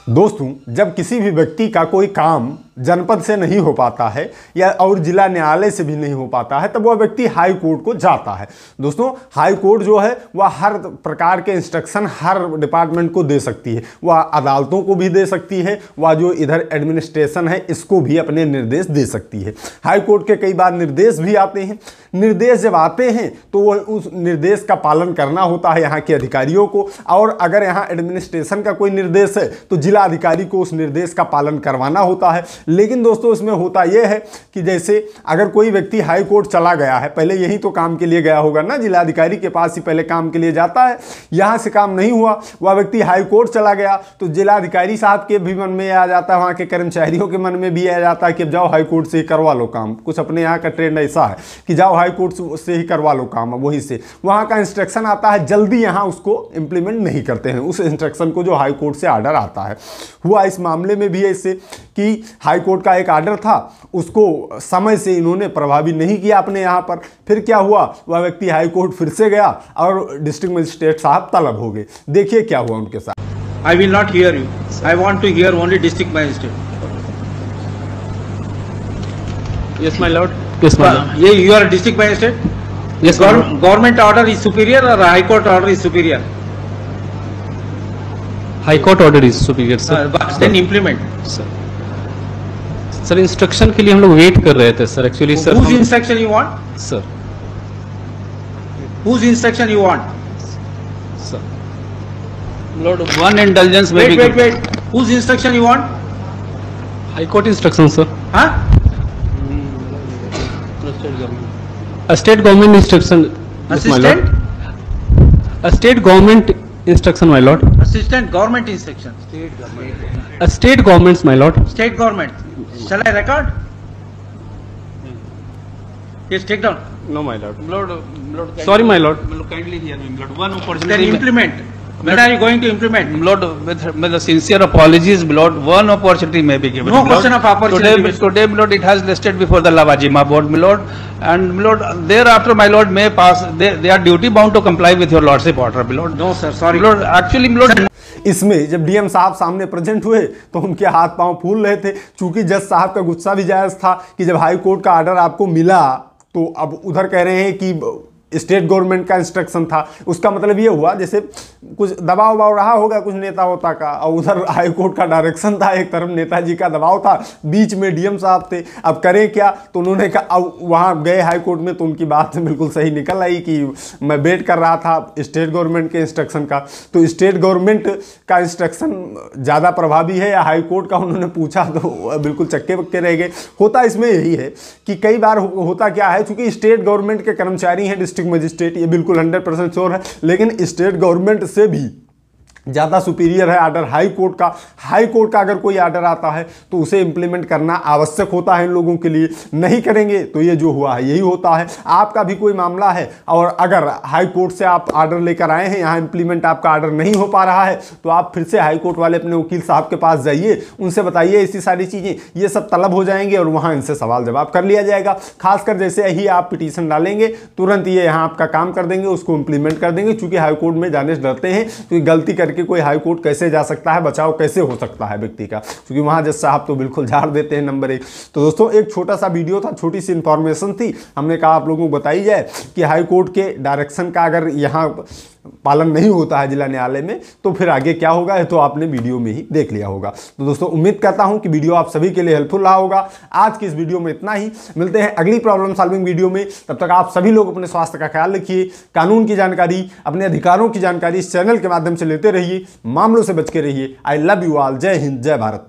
दोस्तों, जब किसी भी व्यक्ति का कोई काम जनपद से नहीं हो पाता है या और जिला न्यायालय से भी नहीं हो पाता है तब वह व्यक्ति हाई कोर्ट को जाता है। दोस्तों, हाई कोर्ट जो है वह हर प्रकार के इंस्ट्रक्शन हर डिपार्टमेंट को दे सकती है, वह अदालतों को भी दे सकती है, वह जो इधर एडमिनिस्ट्रेशन है इसको भी अपने निर्देश दे सकती है। हाई कोर्ट के कई बार निर्देश भी आते हैं। निर्देश जब आते हैं तो वह उस निर्देश का पालन करना होता है यहाँ के अधिकारियों को, और अगर यहाँ एडमिनिस्ट्रेशन का कोई निर्देश है तो जिला अधिकारी को उस निर्देश का पालन करवाना होता है। लेकिन दोस्तों, इसमें होता यह है कि जैसे अगर कोई व्यक्ति हाई कोर्ट चला गया है, पहले यही तो काम के लिए गया होगा ना, जिला अधिकारी के पास ही पहले काम के लिए जाता है, यहाँ से काम नहीं हुआ, वह व्यक्ति हाई कोर्ट चला गया तो जिला अधिकारी साहब के भी मन में आ जाता है, वहाँ के कर्मचारियों के मन में भी आ जाता है कि अब जाओ हाई कोर्ट से ही करवा लो काम। कुछ अपने यहाँ का ट्रेंड ऐसा है कि जाओ हाई कोर्ट से ही करवा लो काम, वहीं से वहाँ का इंस्ट्रक्शन आता है, जल्दी यहाँ उसको इंप्लीमेंट नहीं करते हैं उस इंस्ट्रक्शन को जो हाई कोर्ट से आर्डर आता है। हुआ इस मामले में भी ऐसे कि हाई कोर्ट का एक आर्डर था, उसको समय से इन्होंने प्रभावी नहीं किया अपने यहाँ पर। फिर क्या हुआ, वह व्यक्ति हाई कोर्ट फिर से गया और डिस्ट्रिक्ट मजिस्ट्रेट साहब तलब हो गए। देखिए क्या हुआ उनके साथ। I will not hear you, I want to hear only district magistrate. Yes my lord. Yes my lord. ये you are district magistrate? Yes. Government order is superior और high court order is superior? High court order is superior sir. Then implement sir. Instruction के लिए हम लोग wait कर रहे थे sir, actually sir. Whose instruction you want? Sir. Whose instruction you want? Sir. Lord, one indulgence may be. Wait. Whose instruction you want? High court instruction sir. Huh? A state government instruction. Assistant? A state government instruction, my lord. Assistant government instruction. A state government's, my lord. State government. Shall I record? Yes, take down. No, my lord. Lord, sorry, my lord. Kindly hear me, Lord. One Then opportunity. implement. When are you going to implement? Lord, with the sincere apologies, Lord, one opportunity may be given. No Lord. question of opportunity. Today, Lord, it has listed before the Lavajima board, my Lord, and my Lord, thereafter, my Lord, may pass. They are duty bound to comply with your Lordship order, my Lord. No, sir. Sorry. Lord, actually, my Lord. इसमें जब DM साहब सामने present हुए तो उनके हाथ पांव फूल रहे थे, चूंकि जज साहब का गुस्सा भी जायज था कि जब हाई कोर्ट का ऑर्डर आपको मिला तो अब उधर कह रहे हैं कि स्टेट गवर्नमेंट का इंस्ट्रक्शन था। उसका मतलब ये हुआ जैसे कुछ दबाव वबाव रहा होगा कुछ नेता होता का, और उधर हाई कोर्ट का डायरेक्शन था, एक तरफ नेताजी का दबाव था, बीच में डीएम साहब थे। अब करें क्या, तो उन्होंने कहा, अब वहाँ गए हाई कोर्ट में तो उनकी बात बिल्कुल सही निकल आई कि मैं वेट कर रहा था स्टेट गवर्नमेंट के इंस्ट्रक्शन का। तो स्टेट गवर्नमेंट का इंस्ट्रक्शन ज़्यादा प्रभावी है या हाई कोर्ट का, उन्होंने पूछा तो बिल्कुल चक्के बक्के रह गए। होता इसमें यही है कि कई बार होता क्या है, चूँकि स्टेट गवर्नमेंट के कर्मचारी हैं डिस्ट्रिक्ट मजिस्ट्रेट, ये बिल्कुल 100% श्योर है, लेकिन स्टेट गवर्नमेंट से भी ज़्यादा सुपीरियर है आर्डर हाई कोर्ट का। हाई कोर्ट का अगर कोई आर्डर आता है तो उसे इंप्लीमेंट करना आवश्यक होता है इन लोगों के लिए, नहीं करेंगे तो ये जो हुआ है यही होता है। आपका भी कोई मामला है और अगर हाई कोर्ट से आप आर्डर लेकर आए हैं, यहाँ इंप्लीमेंट आपका आर्डर नहीं हो पा रहा है, तो आप फिर से हाई कोर्ट वाले अपने वकील साहब के पास जाइए, उनसे बताइए ऐसी सारी चीज़ें, ये सब तलब हो जाएंगे और वहाँ इनसे सवाल जवाब कर लिया जाएगा। खासकर जैसे ही आप पिटीशन डालेंगे तुरंत ये यहाँ आपका काम कर देंगे, उसको इंप्लीमेंट कर देंगे। चूँकि हाई कोर्ट में जाने से डरते हैं क्योंकि गलती करके कोई हाई कोर्ट कैसे जा सकता है, बचाव कैसे हो सकता है व्यक्ति का, क्योंकि वहां जज साहब तो बिल्कुल झाड़ देते हैं नंबर 1। तो दोस्तों, एक छोटा सा वीडियो था, छोटी सी इंफॉर्मेशन थी, हमने कहा आप लोगों को बताई जाए कि हाई कोर्ट के डायरेक्शन का अगर यहाँ पालन नहीं होता है जिला न्यायालय में तो फिर आगे क्या होगा, है तो आपने वीडियो में ही देख लिया होगा। तो दोस्तों, उम्मीद करता हूं कि वीडियो आप सभी के लिए हेल्पफुल रहा होगा। आज की इस वीडियो में इतना ही, मिलते हैं अगली प्रॉब्लम सॉल्विंग वीडियो में। तब तक आप सभी लोग अपने स्वास्थ्य का ख्याल रखिए, कानून की जानकारी, अपने अधिकारों की जानकारी इस चैनल के माध्यम से लेते रहिए, मामलों से बच के रहिए। I love you all. जय हिंद, जय भारत।